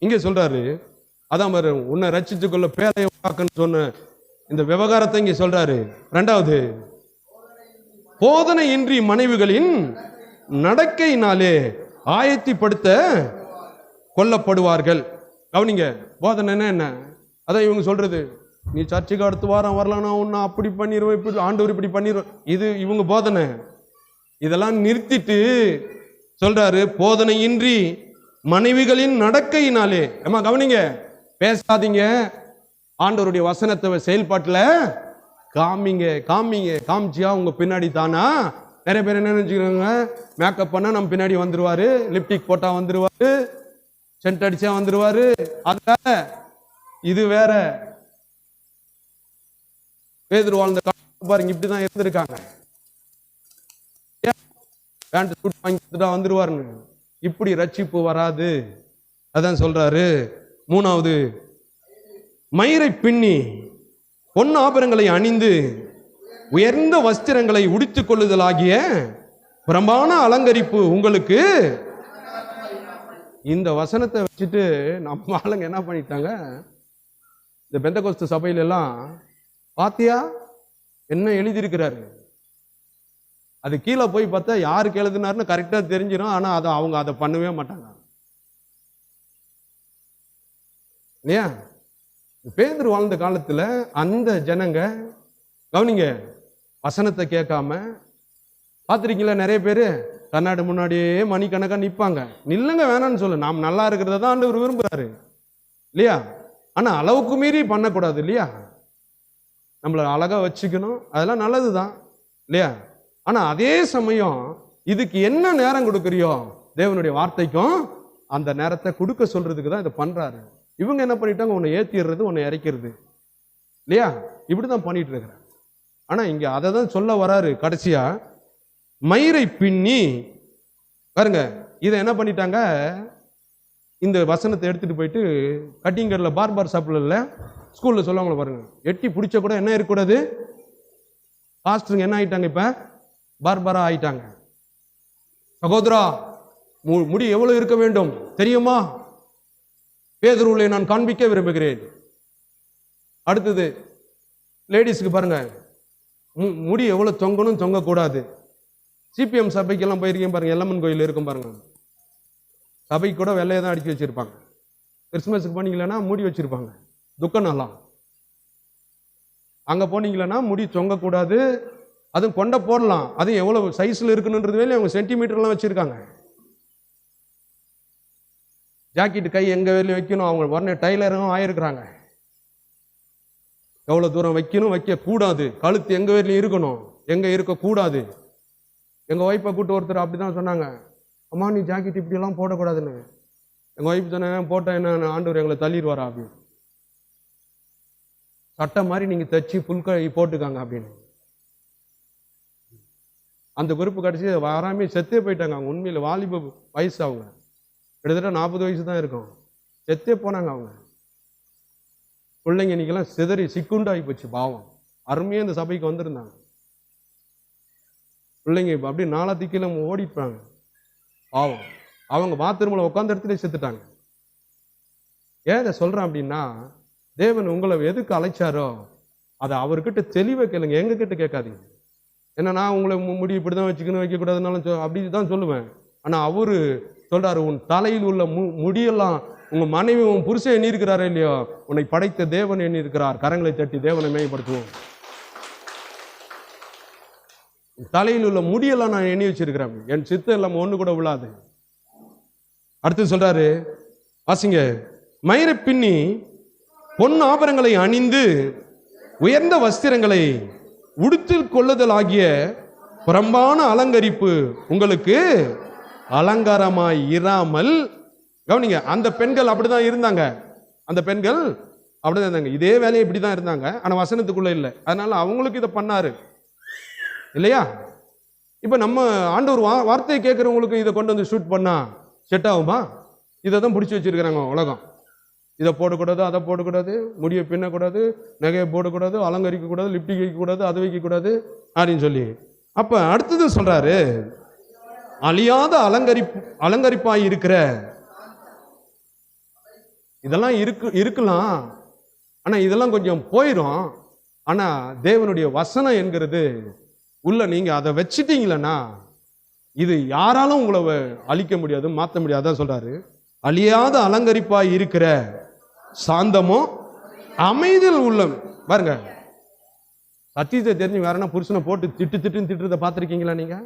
இங்க சொல்றாரு, அதான் உன்னை ரட்சித்துக் கொள்ள பேரை உண்டாக்குன்னு சொன்ன இந்த விவகாரத்தை இங்க சொல்றாரு. இரண்டாவது, போதனையின்றி மனைவிகளின் நடக்கையினாலே ஆயத்திப்படுத்த கொல்லப்படுவார்கள். கவனிங்க, போதனைன்னா என்ன? அதான் இவங்க சொல்றது, நீ சர்ச்சுக்கு அடுத்து வாரம் வரலாம்னா உன்னை அப்படி பண்ணிடுவோம், இப்படி ஆண்டவர் இப்படி பண்ணிடுவோம். இது இவங்க போதனை. இதெல்லாம் நிறுத்திட்டு சொல்றாரு, போதனையின்றி மனைவிகளின் நடக்கையினாலே. ஏமா கவனிங்க, பேசாதீங்க, ஆண்டவருடைய வசனத்தை செயல்பாட்டுல காமிங்க காமிங்க. காமிச்சியா உங்க பின்னாடி தானா? நிறைய பேர் என்ன நினைச்சுக்கிறாங்க, மேக்கப் பண்ணா நம்ம பின்னாடி வந்துருவாரு, லிப்டிக் போட்டா வந்துருவாரு, சென்ட் அடிச்சா வந்துருவாரு. அது இது வேற. பேதுரு வாழ்ந்த பாருங்க, இப்படிதான் இருந்திருக்காங்க. பேண்ட் சூட் வாங்கி வந்துருவாருன்னு. இப்படி ரட்சிப்பு வராது. அதான் சொல்றாரு. மூணாவது, மயிரை பின்னி பொன் ஆபரங்களை அணிந்து உயர்ந்த வஸ்திரங்களை உடுத்திக் கொள்ளுதல் ஆகிய பிரமாண அலங்கரிப்பு உங்களுக்கு. இந்த வசனத்தை வச்சுட்டு நம்ம ஆளுங்க என்ன பண்ணிட்டாங்க, இந்த பெந்தகோஸ்து சபையில எல்லாம் பாத்தியா என்ன எழுதியிருக்கிறாரு, அது கீழே போய் பார்த்தா யாருக்கு எழுதினாருன்னு கரெக்டா தெரிஞ்சிடும். ஆனா அதை அவங்க அதை பண்ணவே மாட்டாங்க இல்லையா? பேதுரு வாழ்ந்த காலத்துல அந்த ஜனங்க கவனிங்க, வசனத்தை கேட்காம பார்த்துருக்கீங்களா? நிறைய பேரு கண்ணாடி முன்னாடியே மணிக்கணக்கா நிற்பாங்க. நில்லுங்க, வேணான்னு சொல்லு, நாம் நல்லா இருக்கிறத தான் ஆண்டவர் விரும்புறாரு இல்லையா? ஆனா அளவுக்கு மீறி பண்ணக்கூடாது இல்லையா? நம்மளை அழகா வச்சுக்கணும், அதெல்லாம் நல்லதுதான் இல்லையா? ஆனா அதே சமயம் இதுக்கு என்ன நேரம் கொடுக்குறியோ தேவனுடைய வார்த்தைக்கும் அந்த நேரத்தை கொடுக்க சொல்றதுக்கு தான் இதை பண்றாரு. இவங்க என்ன பண்ணிட்டாங்க, உன்னை ஏத்திடுறது, உன்னை இறக்கிறது இல்லையா? இப்படிதான் பண்ணிட்டு இருக்கிறாங்க. ஆனா இங்க அதை தான் சொல்ல வராரு கடைசியா. மயிரை பின்னி பாருங்க, இதை என்ன பண்ணிட்டாங்க, இந்த வசனத்தை எடுத்துட்டு போயிட்டு கட்டிங்கர்ல பார்பர் ஷாப்ல ஸ்கூல்ல சொல்லுவாங்களே பாருங்க, எட்டி பிடிச்ச கூட என்ன இருக்கக்கூடாது, பாஸ்டருங்க என்ன ஆயிட்டாங்க, இப்ப பார்பரா ஆயிட்டாங்க. சகோதரா, முடி எவ்வளவு இருக்க வேண்டும் தெரியுமா? பேதுருவை நான் காண்பிக்க விரும்புகிறேன். அடுத்தது லேடிஸ்க்கு பாருங்க, முடி எவ்வளவு தொங்கணும் தொங்கக்கூடாது. சிபிஎம் சபைக்கெல்லாம் போயிருக்கேன் பாருங்க, எல்லம்மன் கோயில் இருக்கும் பாருங்க, சபைக்கு கூட வெள்ளையை தான் அடிச்சு வச்சிருப்பாங்க. கிறிஸ்துமஸுக்கு போனீங்களன்னா மூடி வச்சிருப்பாங்க, துக்க நாளா. அங்க போனீங்களன்னா முடி தொங்கக்கூடாது, அதுவும் கொண்ட போடலாம், அது எவ்வளவு சைஸ்ல இருக்குன்றது வேலை அவங்க சென்டிமீட்டர்லாம் வச்சிருக்காங்க. ஜாக்கெட் கை எங்க வேலையும் வைக்கணும், அவங்க உடனே டைலரும் ஆயிருக்கிறாங்க. எவ்வளவு தூரம் வைக்கணும், வைக்க கூடாது, கழுத்து எங்க வேலையும் இருக்கணும், எங்க இருக்கக்கூடாது. எங்க ஒய்ஃபை கூட்டு ஒருத்தர் அப்படிதான் சொன்னாங்க, அம்மா நீ ஜாக்கெட் இப்படி எல்லாம் போடக்கூடாதுன்னு. எங்க ஒய்ஃப் சொன்ன, போட்டா என்ன ஆண்டவர் எங்களை தள்ளிடுவாரா அப்படின்னு. சட்டை மாதிரி நீங்க தச்சு புல்கை போட்டுக்காங்க அப்படின்னு. அந்த குரூப் கடைசி வராமே செத்தே போயிட்டாங்க. அவங்க உண்மையில வாலிப வயசு, அவங்க கிட்டத்தட்ட 40 வயசு தான் இருக்கும், செத்தே போனாங்க. அவங்க பிள்ளைங்க இன்னைக்கெல்லாம் சிதறி சிக்குண்டாகி போச்சு பாவம். அருமையா இந்த சபைக்கு வந்திருந்தாங்க பிள்ளைங்க, இப்ப அப்படியே நாளத்திக்கல ஓடிப்பாங்க பாவம். அவங்க பாத்ரூம்ல உட்காந்த இடத்துல செத்துட்டாங்க. ஏன் இதை சொல்றேன் அப்படின்னா, தேவன் உங்களை எதுக்கு அழைச்சாரோ அதை அவர்கிட்ட தெளிவை கேளுங்க, எங்க கிட்ட கேட்காதீங்க. ஏன்னா நான் உங்களை முடி இப்படிதான் வச்சுக்கணும், வைக்கக்கூடாதுனாலும் அப்படிதான் சொல்லுவேன். ஆனா அவரு சொல்றாரு, உன் தலையில் உள்ள முடியெல்லாம் உங்க மனைவி உன் புருஷன் எண்ணி இருக்கிறாரே இல்லையோ, உன்னை படைத்த தேவன் எண்ணி இருக்கிறார். கரங்களை தட்டி தேவனை மேம்படுத்துவோம். தலையில் உள்ள முடியெல்லாம் நான் எண்ணி வச்சிருக்கிறேன், என் சித்தம் இல்லாம ஒண்ணு கூட விழாது. அடுத்து சொல்றாரு, வாசிங்க, மயிரை பின்னி பொன் ஆபரங்களை அணிந்து உயர்ந்த வஸ்திரங்களை உடுத்திக் கொள்ளுதல் ஆகிய புறம்பான அலங்கரிப்பு உங்களுக்கு அலங்காரமாய் இராமல். கவனிங்க, அந்த பெண்கள் அப்படிதான் இருந்தாங்க, அந்த பெண்கள் அப்படிதான் இருந்தாங்க, இதே வேலையை இப்படிதான் இருந்தாங்க. ஆனா வசனத்துக்குள்ள இல்லை, அதனால அவங்களுக்கு இதை பண்ணாரு இல்லையா? இப்ப நம்ம ஆண்டவர் வார்த்தையை கேட்கிறவங்களுக்கு இதை கொண்டு வந்து ஷூட் பண்ணா செட் ஆகுமா? இதை தான் பிடிச்சி வச்சிருக்கிறாங்க உலகம். இதை போடக்கூடாது, அதை போடக்கூடாது, முடியை பின்னக்கூடாது, நகையை போடக்கூடாது, அலங்கரிக்க கூடாது, லிப்டிக் வைக்கக்கூடாது, அதை வைக்கக்கூடாது அப்படின்னு சொல்லி. அப்ப அடுத்தது சொல்றாரு, அழியாத அலங்கரிப்பாய் இருக்கிற இதெல்லாம் இருக்கலாம், ஆனா இதெல்லாம் கொஞ்சம் போயிடும். ஆனா தேவனுடைய வசனம் என்கிறது உள்ள நீங்க அதை வச்சிட்டீங்களன்னா இது யாராலும் உங்களை அழிக்க முடியாது, மாற்ற முடியாது. அதான் சொல்றாரு, அழியாத அலங்கரிப்பாய் இருக்கிற சாந்தமும் அமைதல் உள்ளம். பாருங்க, சத்தியத்தை தெரிஞ்சு வேறனா புருஷனை போட்டு திட்டுறதை பார்த்துருக்கீங்களா நீங்க?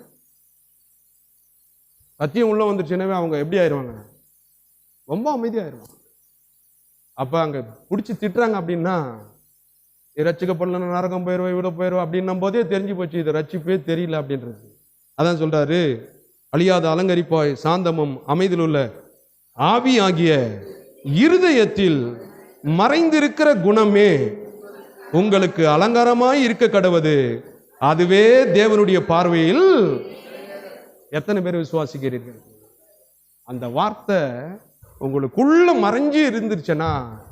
சத்தியம் உள்ள வந்துருச்சுனாவே அவங்க எப்படி ஆயிடுவாங்க? ரொம்ப அமைதியாயிருவாங்க. அப்ப அங்க பிடிச்சி திட்டுறாங்க அப்படின்னா, ரட்சிக்கப்படல நரகம் போயிடுவோம், இவ்வளோ போயிடுவோம் அப்படின்னும் போதே தெரிஞ்சு போச்சு இது ரட்சிப்பே தெரியல அப்படின்றது. அதான் சொல்றாரு, அழியாத அலங்கரிப்பாய் சாந்தமும் அமைதியில் உள்ள ஆவி ஆகிய இருதயத்தில் மறைந்திருக்கிற குணமே உங்களுக்கு அலங்காரமாய் இருக்க கடவது, அதுவே தேவனுடைய பார்வையில். எத்தனை பேர் விசுவாசிக்கிறீர்கள்? அந்த வார்த்தை உங்களுக்குள்ள மறைஞ்சு இருந்துருச்சுன்னா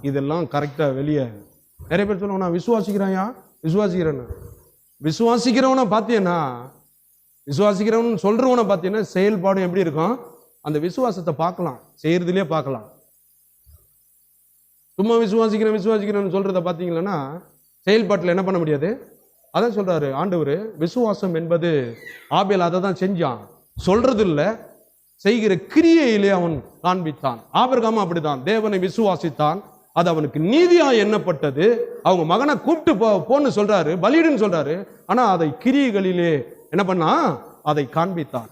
இதெல்லாம் கரெக்டா வெளியே. நிறைய பேர் சொல்லுவாங்க, நான் விசுவாசிக்கிறேன்யா, விசுவாசிக்கிறவனை பார்த்தீங்கன்னா, விசுவாசிக்கிறவன் சொல்றவனை பார்த்தீங்கன்னா செயல்பாடும் எப்படி இருக்கும்? அந்த விசுவாசத்தை பார்க்கலாம், செய்யறதுலேயே பார்க்கலாம். சும்மா விசுவாசிக்கிறேன்னு சொல்றத பார்த்தீங்கன்னா செயல்பாட்டில் என்ன பண்ண முடியாது. அதான் சொல்றாரு ஆண்டவர், விசுவாசம் என்பது ஆபேல் அதை தான் செஞ்சான், சொல்றது இல்லை, செய்கிற கிரியையிலே அவன் காண்பித்தான். ஆபிரகாம் அப்படித்தான், தேவனை விசுவாசித்தான், அது அவனுக்கு நீதியா எண்ணப்பட்டது. அவங்க மகனை கூப்பிட்டு போன்னு சொல்றாரு, பலியிடுன்னு சொல்றாரு, ஆனா அதை கிரியைகளிலே என்ன பண்ணா? அதை காண்பித்தான்.